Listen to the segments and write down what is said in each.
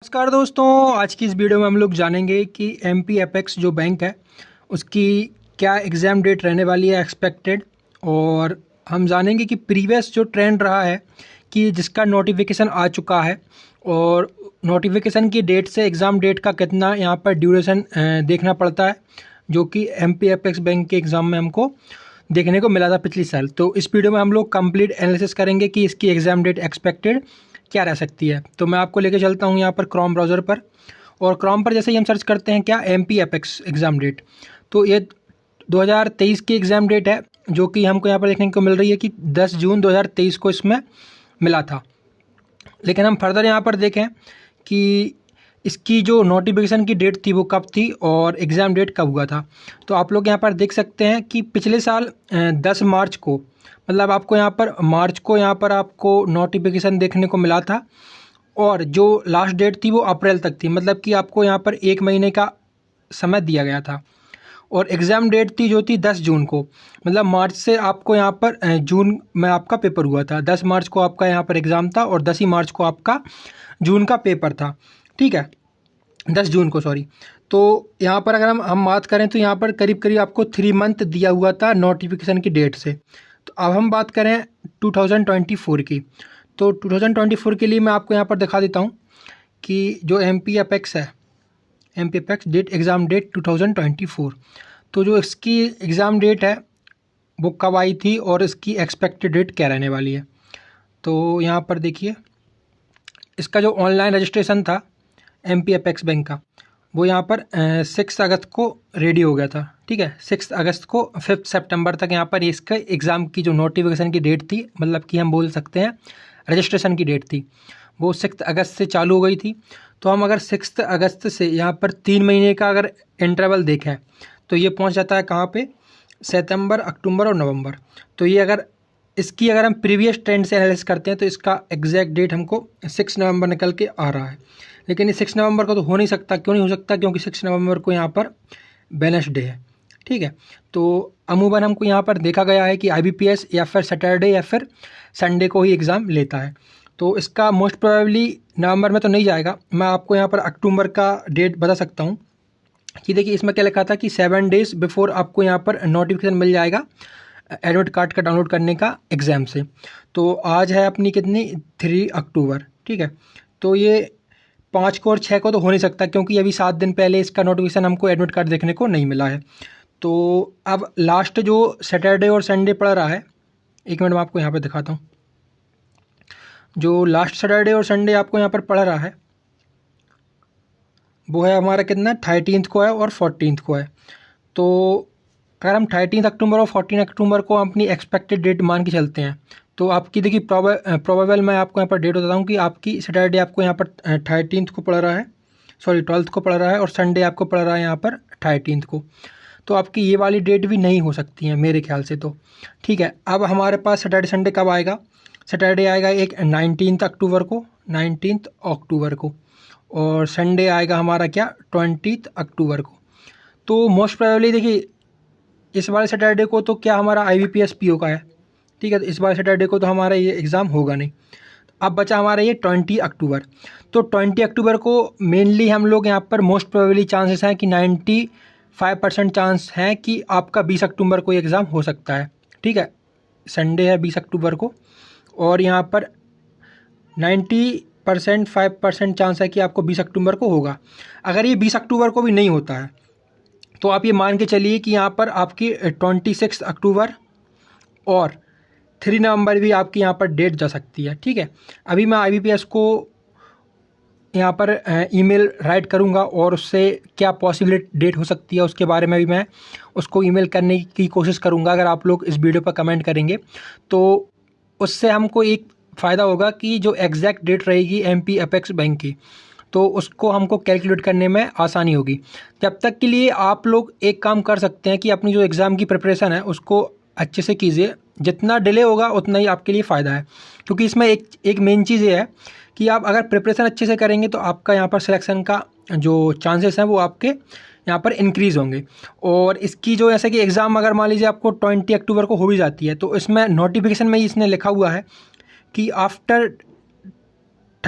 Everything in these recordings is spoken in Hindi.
नमस्कार दोस्तों, आज की इस वीडियो में हम लोग जानेंगे कि एमपी एपेक्स जो बैंक है उसकी क्या एग्ज़ाम डेट रहने वाली है एक्सपेक्टेड। और हम जानेंगे कि प्रीवियस जो ट्रेंड रहा है कि जिसका नोटिफिकेशन आ चुका है और नोटिफिकेशन की डेट से एग्ज़ाम डेट का कितना यहाँ पर ड्यूरेशन देखना पड़ता है, जो कि एमपी एपेक्स बैंक के एग्ज़ाम में हमको देखने को मिला था पिछले साल। तो इस वीडियो में हम लोग कंप्लीट एनालिसिस करेंगे कि इसकी एग्ज़ाम डेट एक्सपेक्टेड क्या रह सकती है। तो मैं आपको लेके चलता हूँ यहाँ पर क्रोम ब्राउज़र पर, और क्रोम पर जैसे ही हम सर्च करते हैं क्या एमपी एपेक्स एग्ज़ाम डेट, तो ये 2023 की एग्ज़ाम डेट है, जो कि हमको यहाँ पर देखने को मिल रही है कि 10 जून 2023 को इसमें मिला था। लेकिन हम फर्दर यहाँ पर देखें कि इसकी जो नोटिफिकेशन की डेट थी वो कब थी और एग्ज़ाम डेट कब हुआ था। तो आप लोग यहाँ पर देख सकते हैं कि पिछले साल 10 मार्च को, मतलब आपको यहाँ पर मार्च को यहाँ पर आपको नोटिफिकेशन देखने को मिला था, और जो लास्ट डेट थी वो अप्रैल तक थी, मतलब कि आपको यहाँ पर 1 महीने का समय दिया गया था। और एग्ज़ाम डेट थी जो थी 10 जून को, मतलब मार्च से आपको यहाँ पर जून में आपका पेपर हुआ था। 10 मार्च को आपका यहाँ पर एग्ज़ाम था और 10 ही मार्च को आपका जून का पेपर था, ठीक है, 10 जून को, सॉरी। तो यहाँ पर अगर हम बात करें तो यहाँ पर करीब करीब आपको 3 मंथ दिया हुआ था नोटिफिकेशन की डेट से। तो अब हम बात करें 2024 की, तो 2024 के लिए मैं आपको यहाँ पर दिखा देता हूँ कि जो एमपी एपेक्स है, MP apex date exam date 2024, तो जो इसकी एग्ज़ाम डेट है वो कब आई थी और इसकी एक्सपेक्टेड डेट क्या रहने वाली है। तो यहाँ पर देखिए, इसका जो ऑनलाइन रजिस्ट्रेशन था एमपी एपेक्स बैंक का, वो यहाँ पर 6 अगस्त को रेडी हो गया था, ठीक है। 6 अगस्त को 5 सितंबर तक यहाँ पर इसका एग्ज़ाम की जो नोटिफिकेशन की डेट थी, मतलब कि हम बोल सकते हैं रजिस्ट्रेशन की डेट थी, वो 6 अगस्त से चालू हो गई थी। तो हम अगर 6 अगस्त से यहाँ पर 3 महीने का अगर इंटरवल देखें तो ये पहुँच जाता है कहाँ पे, सितंबर, अक्टूबर और नवंबर। तो ये अगर हम प्रीवियस ट्रेंड से एनालिसिस करते हैं तो इसका एग्जैक्ट डेट हमको 6 नवंबर निकल के आ रहा है। लेकिन ये 6 नवंबर को तो हो नहीं सकता। क्यों नहीं हो सकता? क्योंकि 6 नवंबर को यहाँ पर वेडनेसडे है, ठीक है। तो अमूमन हमको यहाँ पर देखा गया है कि आईबीपीएस या फिर सैटरडे या फिर संडे को ही एग्ज़ाम लेता है। तो इसका मोस्ट प्रोबेबली नवंबर में तो नहीं जाएगा। मैं आपको यहाँ पर अक्टूबर का डेट बता सकता हूँ कि देखिए, इसमें क्या लिखा था कि 7 डेज़ बिफोर आपको यहाँ पर नोटिफिकेशन मिल जाएगा एडमिट कार्ड का डाउनलोड करने का एग्ज़ाम से। तो आज है अपनी कितनी, 3 अक्टूबर, ठीक है। तो ये 5 को और 6 को तो हो नहीं सकता, क्योंकि अभी 7 दिन पहले इसका नोटिफिकेशन हमको एडमिट कार्ड देखने को नहीं मिला है। तो अब लास्ट जो सैटरडे और संडे पड़ रहा है, एक मिनट में आपको यहाँ पर दिखाता हूँ। जो लास्ट सैटरडे और संडे आपको यहाँ पर पड़ रहा है वो है हमारा कितना, 13 को है और 14 को है। तो अगर हम 13 अक्टूबर और 14 अक्टूबर को अपनी एक्सपेक्टेड डेट मान के चलते हैं तो आपकी देखिए प्रोबेबल मैं आपको यहाँ पर डेट बताता हूँ कि आपकी सैटरडे आपको यहाँ पर 13 को पड़ रहा है, सॉरी 12 को पड़ रहा है, और संडे आपको पड़ रहा है यहाँ पर 13 को। तो आपकी ये वाली डेट भी नहीं हो सकती है मेरे ख्याल से, तो ठीक है। अब हमारे पास सैटरडे संडे कब आएगा, सैटरडे आएगा एक 19 अक्टूबर को, 19 अक्टूबर को, और संडे आएगा हमारा क्या, 20 अक्टूबर को। तो मोस्ट प्रोबेबली देखिए, इस बार सैटरडे को तो क्या हमारा आईबीपीएस पीओ का है, ठीक है। तो इस बार सैटरडे को तो हमारा ये एग्ज़ाम होगा नहीं। अब बचा हमारा ये 20 अक्टूबर। तो 20 अक्टूबर को मेनली हम लोग यहाँ पर मोस्ट प्रोबेबली चांसेस हैं कि 95% चांस हैं कि आपका 20 अक्टूबर को एग्ज़ाम हो सकता है, ठीक है। संडे है 20 अक्टूबर को, और यहाँ पर 5% चांस है कि आपको 20 अक्टूबर को होगा। अगर ये 20 अक्टूबर को भी नहीं होता है तो आप ये मान के चलिए कि यहाँ पर आपकी 26 अक्टूबर और 3 नवंबर भी आपकी यहाँ पर डेट जा सकती है, ठीक है। अभी मैं आईबीपीएस को यहाँ पर ईमेल राइट करूँगा और उससे क्या पॉसिबल डेट हो सकती है उसके बारे में भी मैं उसको ईमेल करने की कोशिश करूँगा। अगर आप लोग इस वीडियो पर कमेंट करेंगे तो उससे हमको एक फ़ायदा होगा कि जो एग्जैक्ट डेट रहेगी एमपी एपेक्स बैंक की, तो उसको हमको कैलकुलेट करने में आसानी होगी। जब तक के लिए आप लोग एक काम कर सकते हैं कि अपनी जो एग्ज़ाम की प्रिपरेशन है उसको अच्छे से कीजिए। जितना डिले होगा उतना ही आपके लिए फ़ायदा है, क्योंकि इसमें एक मेन चीज़ ये है कि आप अगर प्रिपरेशन अच्छे से करेंगे तो आपका यहाँ पर सिलेक्शन का जो चांसेस हैं वो आपके यहाँ पर इंक्रीज़ होंगे। और इसकी जो जैसे कि एग्ज़ाम अगर मान लीजिए आपको 20 अक्टूबर को हो भी जाती है, तो इसमें नोटिफिकेशन में ही इसने लिखा हुआ है कि आफ्टर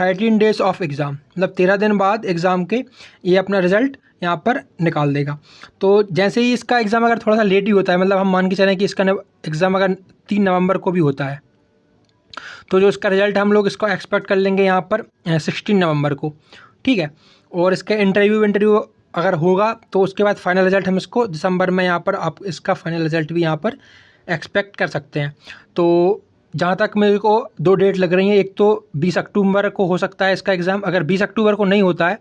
13 डेज ऑफ एग्ज़ाम, मतलब 13 दिन बाद एग्ज़ाम के ये अपना रिज़ल्ट यहाँ पर निकाल देगा। तो जैसे ही इसका एग्ज़ाम अगर थोड़ा सा लेट ही होता है, मतलब हम मान के चलें कि इसका एग्ज़ाम अगर 3 नवंबर को भी होता है, तो जो इसका रिज़ल्ट हम लोग इसको एक्सपेक्ट कर लेंगे यहाँ पर 16 नवंबर को, ठीक है। और इसका इंटरव्यू अगर होगा तो उसके बाद फाइनल रिज़ल्ट हम इसको दिसंबर में यहाँ पर आप इसका फाइनल रिज़ल्ट भी यहाँ पर एक्सपेक्ट कर सकते हैं। तो जहाँ तक मेरे को 2 डेट लग रही हैं, एक तो 20 अक्टूबर को हो सकता है इसका एग्ज़ाम। अगर 20 अक्टूबर को नहीं होता है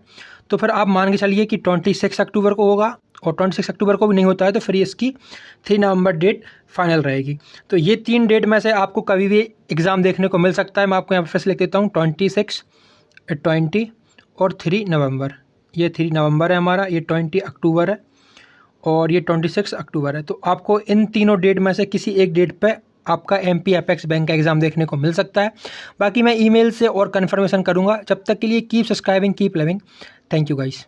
तो फिर आप मान के चलिए कि 26 अक्टूबर को होगा, और 26 अक्टूबर को भी नहीं होता है तो फिर इसकी 3 नवंबर डेट फाइनल रहेगी। तो ये 3 डेट में से आपको कभी भी एग्ज़ाम देखने को मिल सकता है। मैं आपको यहाँ पर फिर से लिख देता हूँ, 26, 20 और 3 नवंबर। ये 3 नवंबर है हमारा, ये 20 अक्टूबर है और ये 26 अक्टूबर है। तो आपको इन तीनों डेट में से किसी एक डेट पे आपका एमपी एपेक्स बैंक का एग्ज़ाम देखने को मिल सकता है। बाकी मैं ईमेल से और कन्फर्मेशन करूँगा। जब तक के लिए keep subscribing, keep loving. Thank you guys.